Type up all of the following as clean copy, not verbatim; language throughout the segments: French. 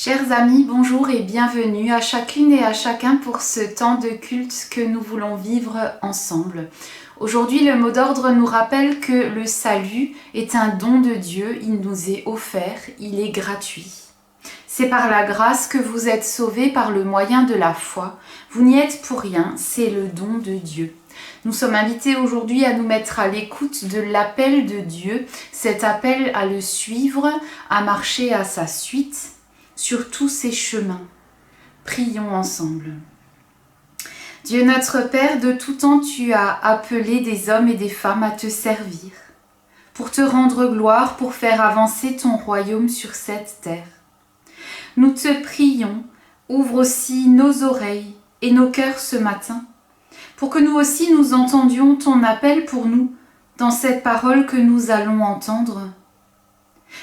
Chers amis, bonjour et bienvenue à chacune et à chacun pour ce temps de culte que nous voulons vivre ensemble. Aujourd'hui, le mot d'ordre nous rappelle que le salut est un don de Dieu, il nous est offert, il est gratuit. C'est par la grâce que vous êtes sauvés par le moyen de la foi. Vous n'y êtes pour rien, c'est le don de Dieu. Nous sommes invités aujourd'hui à nous mettre à l'écoute de l'appel de Dieu, cet appel à le suivre, à marcher à sa suite, sur tous ses chemins. Prions ensemble. Dieu notre Père, de tout temps tu as appelé des hommes et des femmes à te servir, pour te rendre gloire, pour faire avancer ton royaume sur cette terre. Nous te prions, ouvre aussi nos oreilles et nos cœurs ce matin, pour que nous aussi nous entendions ton appel pour nous dans cette parole que nous allons entendre.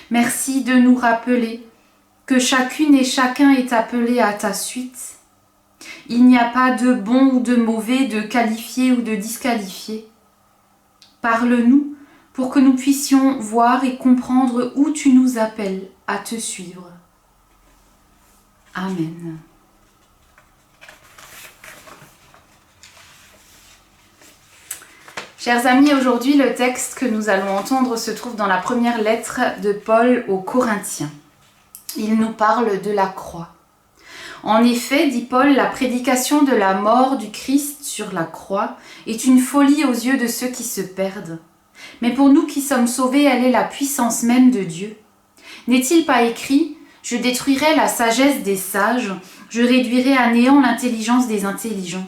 Merci de nous rappeler que chacune et chacun est appelé à ta suite. Il n'y a pas de bon ou de mauvais, de qualifié ou de disqualifié. Parle-nous pour que nous puissions voir et comprendre où tu nous appelles à te suivre. Amen. Chers amis, aujourd'hui le texte que nous allons entendre se trouve dans la première lettre de Paul aux Corinthiens. Il nous parle de la croix. En effet, dit Paul, la prédication de la mort du Christ sur la croix est une folie aux yeux de ceux qui se perdent. Mais pour nous qui sommes sauvés, elle est la puissance même de Dieu. N'est-il pas écrit « Je détruirai la sagesse des sages, je réduirai à néant l'intelligence des intelligents ».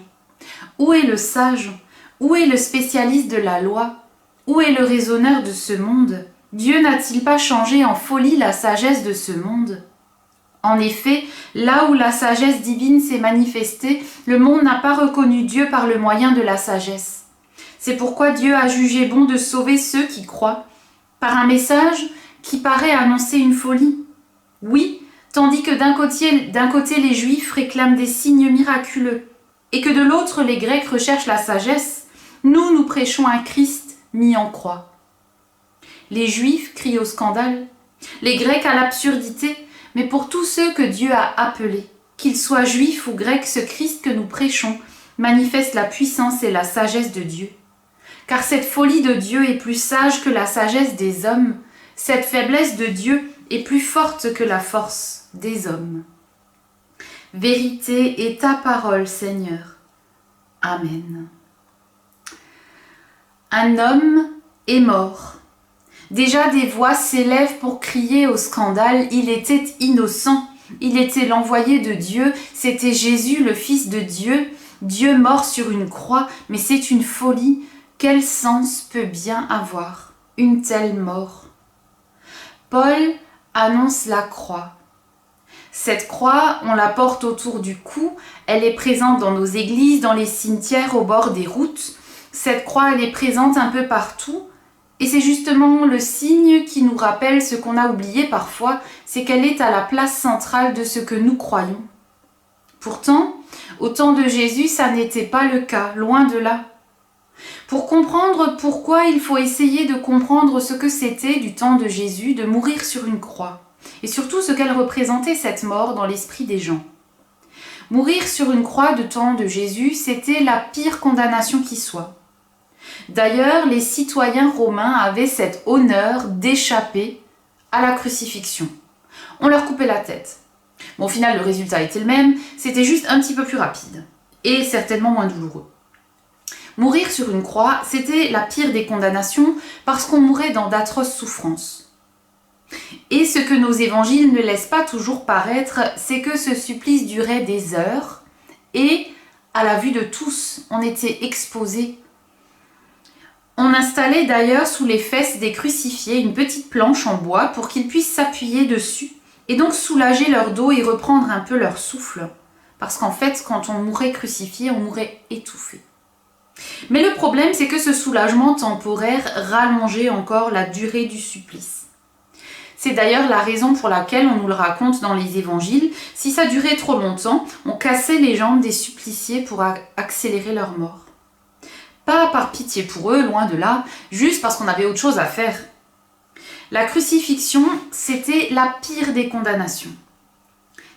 Où est le sage ? Où est le spécialiste de la loi ? Où est le raisonneur de ce monde ? Dieu n'a-t-il pas changé en folie la sagesse de ce monde ? En effet, là où la sagesse divine s'est manifestée, le monde n'a pas reconnu Dieu par le moyen de la sagesse. C'est pourquoi Dieu a jugé bon de sauver ceux qui croient, par un message qui paraît annoncer une folie. Oui, tandis que d'un côté les Juifs réclament des signes miraculeux, et que de l'autre les Grecs recherchent la sagesse, nous prêchons un Christ mis en croix. Les Juifs crient au scandale, les Grecs à l'absurdité, mais pour tous ceux que Dieu a appelés, qu'ils soient Juifs ou Grecs, ce Christ que nous prêchons manifeste la puissance et la sagesse de Dieu. Car cette folie de Dieu est plus sage que la sagesse des hommes, cette faiblesse de Dieu est plus forte que la force des hommes. Vérité est ta parole, Seigneur. Amen. Un homme est mort. Déjà des voix s'élèvent pour crier au scandale, il était innocent, il était l'envoyé de Dieu, c'était Jésus le Fils de Dieu, Dieu mort sur une croix, mais c'est une folie, quel sens peut bien avoir une telle mort ? Paul annonce la croix. Cette croix, on la porte autour du cou, elle est présente dans nos églises, dans les cimetières, au bord des routes. Cette croix, elle est présente un peu partout. Et c'est justement le signe qui nous rappelle ce qu'on a oublié parfois, c'est qu'elle est à la place centrale de ce que nous croyons. Pourtant, au temps de Jésus, ça n'était pas le cas, loin de là. Pour comprendre pourquoi, il faut essayer de comprendre ce que c'était du temps de Jésus de mourir sur une croix, et surtout ce qu'elle représentait cette mort dans l'esprit des gens. Mourir sur une croix du temps de Jésus, c'était la pire condamnation qui soit. D'ailleurs, les citoyens romains avaient cet honneur d'échapper à la crucifixion. On leur coupait la tête. Bon, au final, le résultat était le même, c'était juste un petit peu plus rapide et certainement moins douloureux. Mourir sur une croix, c'était la pire des condamnations parce qu'on mourait dans d'atroces souffrances. Et ce que nos évangiles ne laissent pas toujours paraître, c'est que ce supplice durait des heures et, à la vue de tous, on était exposé. On installait d'ailleurs sous les fesses des crucifiés une petite planche en bois pour qu'ils puissent s'appuyer dessus et donc soulager leur dos et reprendre un peu leur souffle. Parce qu'en fait, quand on mourait crucifié, on mourait étouffé. Mais le problème, c'est que ce soulagement temporaire rallongeait encore la durée du supplice. C'est d'ailleurs la raison pour laquelle on nous le raconte dans les évangiles. Si ça durait trop longtemps, on cassait les jambes des suppliciés pour accélérer leur mort. Pas par pitié pour eux, loin de là, juste parce qu'on avait autre chose à faire. La crucifixion, c'était la pire des condamnations.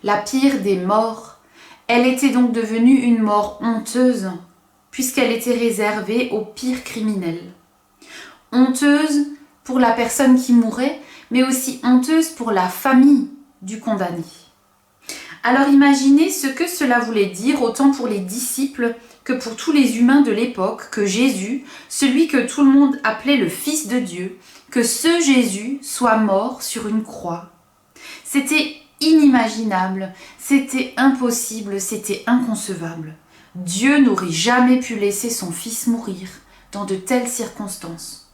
la pire des morts. Elle était donc devenue une mort honteuse, puisqu'elle était réservée aux pires criminels. Honteuse pour la personne qui mourait, mais aussi honteuse pour la famille du condamné. Alors imaginez ce que cela voulait dire autant pour les disciples que pour tous les humains de l'époque, que Jésus, celui que tout le monde appelait le Fils de Dieu, que ce Jésus soit mort sur une croix. C'était inimaginable, c'était impossible, c'était inconcevable. Dieu n'aurait jamais pu laisser son Fils mourir dans de telles circonstances.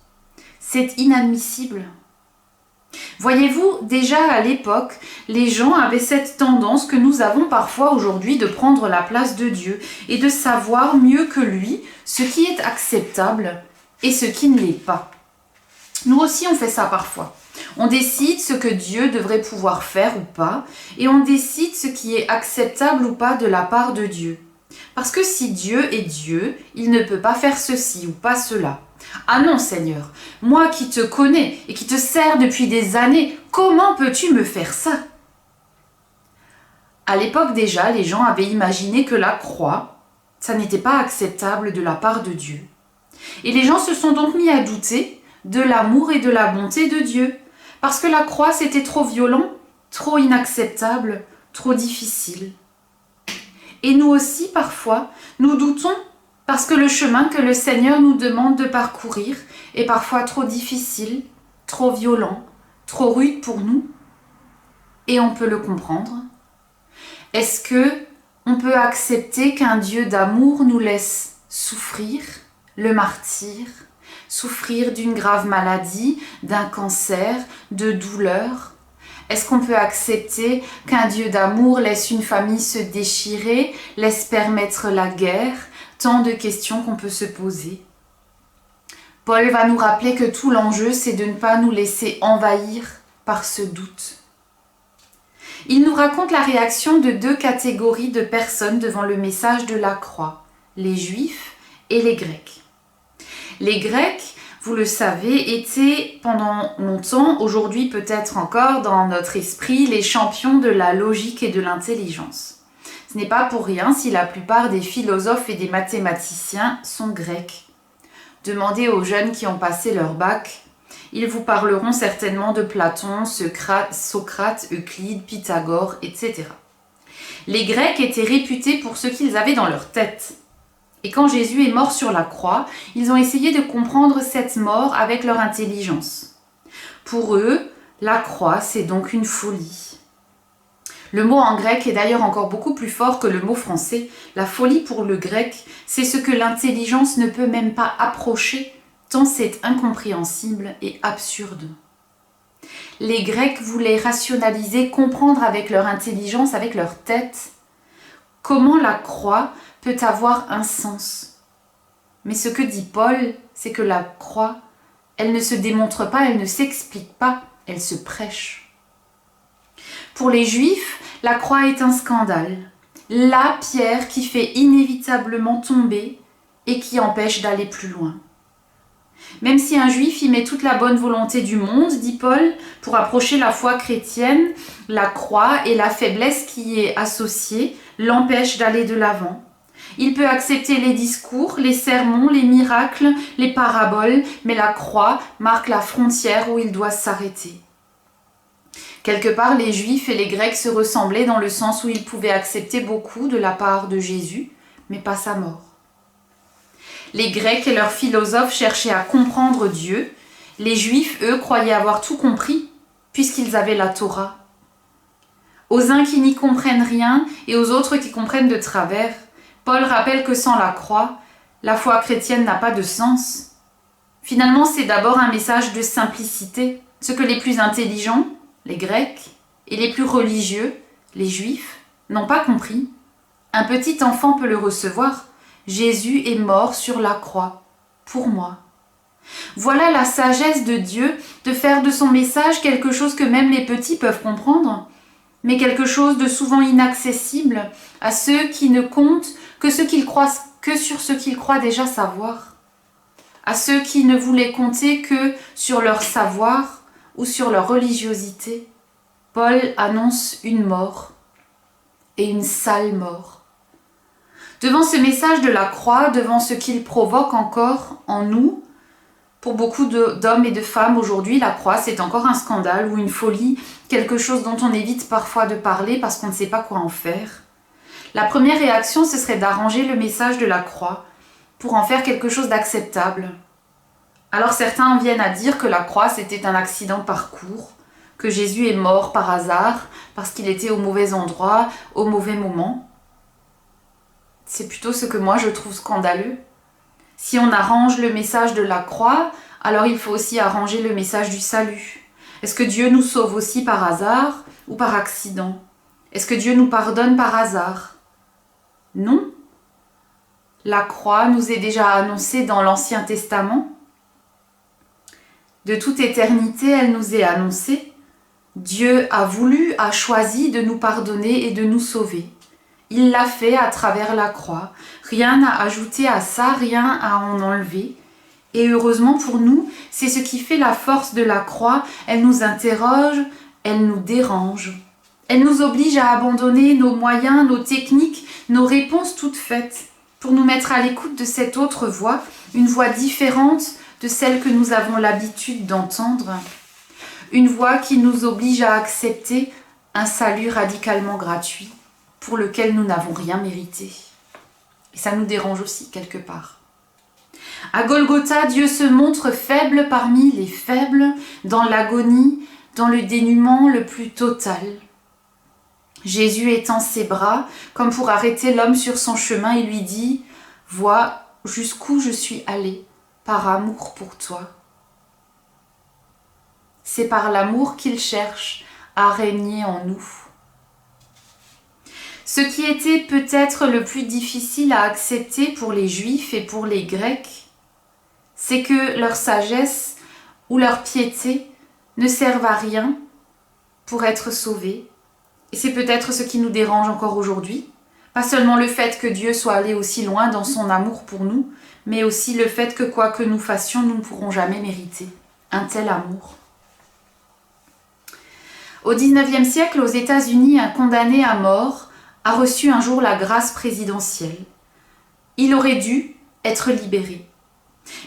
C'est inadmissible. Voyez-vous, déjà à l'époque, les gens avaient cette tendance que nous avons parfois aujourd'hui de prendre la place de Dieu et de savoir mieux que lui ce qui est acceptable et ce qui ne l'est pas. Nous aussi on fait ça parfois. On décide ce que Dieu devrait pouvoir faire ou pas et on décide ce qui est acceptable ou pas de la part de Dieu. Parce que si Dieu est Dieu, il ne peut pas faire ceci ou pas cela. Ah non Seigneur, moi qui te connais et qui te sers depuis des années, comment peux-tu me faire ça? À l'époque déjà, les gens avaient imaginé que la croix, ça n'était pas acceptable de la part de Dieu. Et les gens se sont donc mis à douter de l'amour et de la bonté de Dieu, parce que la croix c'était trop violent, trop inacceptable, trop difficile. Et nous aussi parfois, nous doutons parce que le chemin que le Seigneur nous demande de parcourir est parfois trop difficile, trop violent, trop rude pour nous. Et on peut le comprendre. Est-ce que on peut accepter qu'un Dieu d'amour nous laisse souffrir, le martyre, souffrir d'une grave maladie, d'un cancer, de douleur? Est-ce qu'on peut accepter qu'un Dieu d'amour laisse une famille se déchirer, laisse permettre la guerre? Tant de questions qu'on peut se poser. Paul va nous rappeler que tout l'enjeu, c'est de ne pas nous laisser envahir par ce doute. Il nous raconte la réaction de deux catégories de personnes devant le message de la croix, les Juifs et les Grecs. Les Grecs, vous le savez, étaient pendant longtemps, aujourd'hui peut-être encore dans notre esprit, les champions de la logique et de l'intelligence. Ce n'est pas pour rien si la plupart des philosophes et des mathématiciens sont grecs. Demandez aux jeunes qui ont passé leur bac, ils vous parleront certainement de Platon, Socrate, Euclide, Pythagore, etc. Les Grecs étaient réputés pour ce qu'ils avaient dans leur tête. Et quand Jésus est mort sur la croix, ils ont essayé de comprendre cette mort avec leur intelligence. Pour eux, la croix, c'est donc une folie. Le mot en grec est d'ailleurs encore beaucoup plus fort que le mot français. La folie pour le grec, c'est ce que l'intelligence ne peut même pas approcher, tant c'est incompréhensible et absurde. Les Grecs voulaient rationaliser, comprendre avec leur intelligence, avec leur tête, comment la croix peut avoir un sens. Mais ce que dit Paul, c'est que la croix, elle ne se démontre pas, elle ne s'explique pas, elle se prêche. Pour les Juifs, la croix est un scandale, la pierre qui fait inévitablement tomber et qui empêche d'aller plus loin. Même si un Juif y met toute la bonne volonté du monde, dit Paul, pour approcher la foi chrétienne, la croix et la faiblesse qui y est associée l'empêchent d'aller de l'avant. Il peut accepter les discours, les sermons, les miracles, les paraboles, mais la croix marque la frontière où il doit s'arrêter. Quelque part, les Juifs et les Grecs se ressemblaient dans le sens où ils pouvaient accepter beaucoup de la part de Jésus, mais pas sa mort. Les Grecs et leurs philosophes cherchaient à comprendre Dieu. Les Juifs, eux, croyaient avoir tout compris, puisqu'ils avaient la Torah. Aux uns qui n'y comprennent rien et aux autres qui comprennent de travers, Paul rappelle que sans la croix, la foi chrétienne n'a pas de sens. Finalement, c'est d'abord un message de simplicité, ce que les plus intelligents, les Grecs, et les plus religieux, les Juifs, n'ont pas compris. Un petit enfant peut le recevoir. Jésus est mort sur la croix, pour moi. Voilà la sagesse de Dieu de faire de son message quelque chose que même les petits peuvent comprendre, mais quelque chose de souvent inaccessible à ceux qui ne comptent que sur ce qu'ils croient déjà savoir, à ceux qui ne voulaient compter que sur leur savoir ou sur leur religiosité. Paul annonce une mort et une sale mort. Devant ce message de la croix, devant ce qu'il provoque encore en nous, pour beaucoup d'hommes et de femmes aujourd'hui, la croix c'est encore un scandale ou une folie, quelque chose dont on évite parfois de parler parce qu'on ne sait pas quoi en faire. La première réaction, ce serait d'arranger le message de la croix pour en faire quelque chose d'acceptable. Alors certains en viennent à dire que la croix c'était un accident de parcours, que Jésus est mort par hasard parce qu'il était au mauvais endroit, au mauvais moment. C'est plutôt ce que moi je trouve scandaleux. Si on arrange le message de la croix, alors il faut aussi arranger le message du salut. Est-ce que Dieu nous sauve aussi par hasard ou par accident? Est-ce que Dieu nous pardonne par hasard? Non. La croix nous est déjà annoncée dans l'Ancien Testament. De toute éternité, elle nous est annoncée. Dieu a voulu, a choisi de nous pardonner et de nous sauver. Il l'a fait à travers la croix. Rien à ajouter à ça, rien à en enlever. Et heureusement pour nous, c'est ce qui fait la force de la croix. Elle nous interroge, elle nous dérange. Elle nous oblige à abandonner nos moyens, nos techniques, nos réponses toutes faites, pour nous mettre à l'écoute de cette autre voix, une voix différente de celle que nous avons l'habitude d'entendre. Une voix qui nous oblige à accepter un salut radicalement gratuit, pour lequel nous n'avons rien mérité. Et ça nous dérange aussi quelque part. À Golgotha, Dieu se montre faible parmi les faibles, dans l'agonie, dans le dénuement le plus total. Jésus étend ses bras, comme pour arrêter l'homme sur son chemin, et lui dit « Vois jusqu'où je suis allé, par amour pour toi. » C'est par l'amour qu'il cherche à régner en nous. Ce qui était peut-être le plus difficile à accepter pour les Juifs et pour les Grecs, c'est que leur sagesse ou leur piété ne servent à rien pour être sauvés. Et c'est peut-être ce qui nous dérange encore aujourd'hui. Pas seulement le fait que Dieu soit allé aussi loin dans son amour pour nous, mais aussi le fait que quoi que nous fassions, nous ne pourrons jamais mériter un tel amour. Au XIXe siècle, aux États-Unis, un condamné à mort a reçu un jour la grâce présidentielle. Il aurait dû être libéré.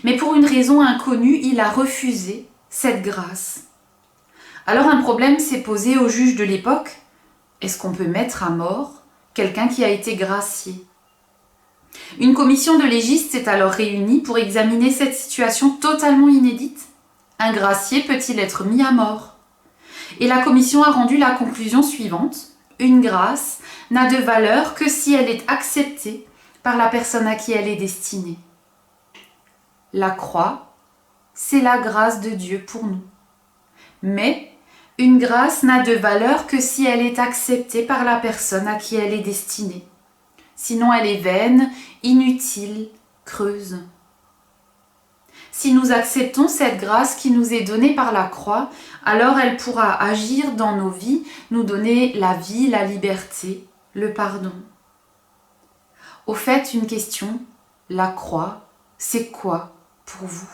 Mais pour une raison inconnue, il a refusé cette grâce. Alors un problème s'est posé au juge de l'époque. Est-ce qu'on peut mettre à mort quelqu'un qui a été gracié? Une commission de légistes s'est alors réunie pour examiner cette situation totalement inédite. Un gracié peut-il être mis à mort? Et la commission a rendu la conclusion suivante. Une grâce n'a de valeur que si elle est acceptée par la personne à qui elle est destinée. La croix, c'est la grâce de Dieu pour nous. Mais une grâce n'a de valeur que si elle est acceptée par la personne à qui elle est destinée. Sinon elle est vaine, inutile, creuse. Si nous acceptons cette grâce qui nous est donnée par la croix, alors elle pourra agir dans nos vies, nous donner la vie, la liberté, le pardon. Au fait, une question, la croix, c'est quoi pour vous?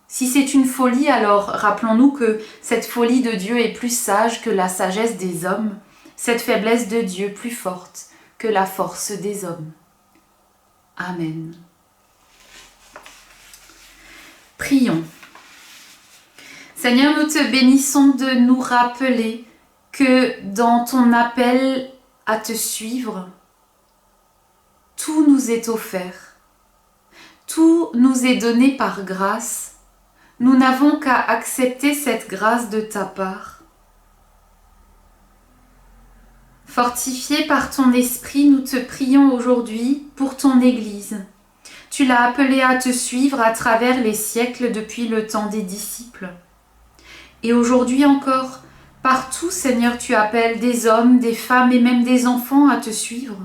Si c'est une folie, alors rappelons-nous que cette folie de Dieu est plus sage que la sagesse des hommes, cette faiblesse de Dieu plus forte que la force des hommes. Amen. Prions. Seigneur, nous te bénissons de nous rappeler que dans ton appel à te suivre, tout nous est offert, tout nous est donné par grâce. Nous n'avons qu'à accepter cette grâce de ta part. Fortifié par ton esprit, nous te prions aujourd'hui pour ton Église. Tu l'as appelée à te suivre à travers les siècles depuis le temps des disciples. Et aujourd'hui encore, partout, Seigneur, tu appelles des hommes, des femmes et même des enfants à te suivre.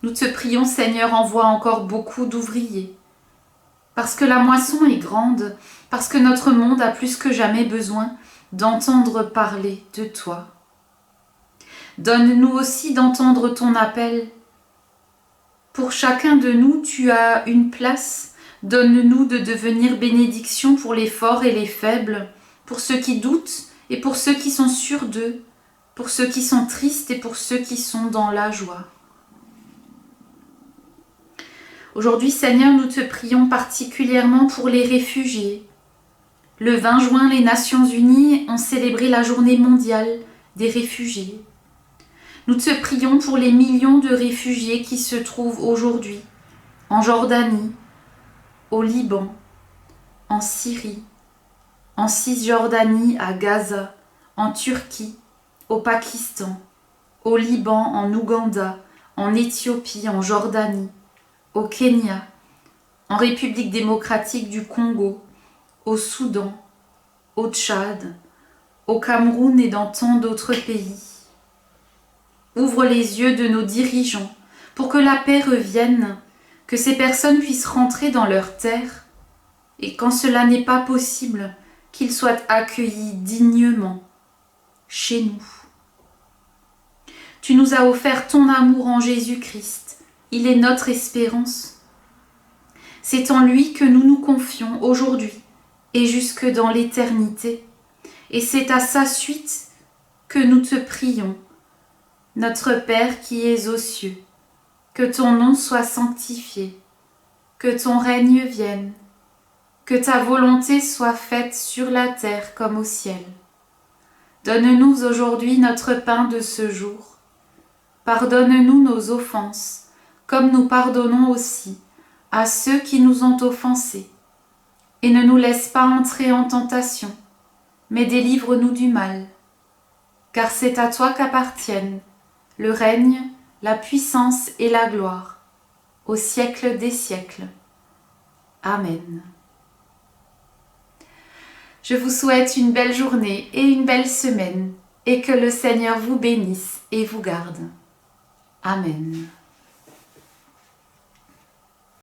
Nous te prions, Seigneur, envoie encore beaucoup d'ouvriers. Parce que la moisson est grande, parce que notre monde a plus que jamais besoin d'entendre parler de toi. Donne-nous aussi d'entendre ton appel. Pour chacun de nous, tu as une place. Donne-nous de devenir bénédiction pour les forts et les faibles, pour ceux qui doutent et pour ceux qui sont sûrs d'eux. pour ceux qui sont tristes et pour ceux qui sont dans la joie. Aujourd'hui, Seigneur, nous te prions particulièrement pour les réfugiés. Le 20 juin, les Nations Unies ont célébré la journée mondiale des réfugiés. Nous te prions pour les millions de réfugiés qui se trouvent aujourd'hui en Jordanie, au Liban, en Syrie, en Cisjordanie, à Gaza, en Turquie, au Pakistan, au Liban, en Ouganda, en Éthiopie, en Jordanie, au Kenya, en République démocratique du Congo, au Soudan, au Tchad, au Cameroun et dans tant d'autres pays. Ouvre les yeux de nos dirigeants pour que la paix revienne, que ces personnes puissent rentrer dans leur terre, et quand cela n'est pas possible, qu'ils soient accueillis dignement chez nous. Tu nous as offert ton amour en Jésus-Christ. Il est notre espérance. C'est en lui que nous nous confions aujourd'hui et jusque dans l'éternité. Et c'est à sa suite que nous te prions. Notre Père qui es aux cieux, que ton nom soit sanctifié, que ton règne vienne, que ta volonté soit faite sur la terre comme au ciel. Donne-nous aujourd'hui notre pain de ce jour. Pardonne-nous nos offenses, comme nous pardonnons aussi à ceux qui nous ont offensés. Et ne nous laisse pas entrer en tentation, mais délivre-nous du mal. Car c'est à toi qu'appartiennent le règne, la puissance et la gloire, au siècle des siècles. Amen. Je vous souhaite une belle journée et une belle semaine, et que le Seigneur vous bénisse et vous garde. Amen.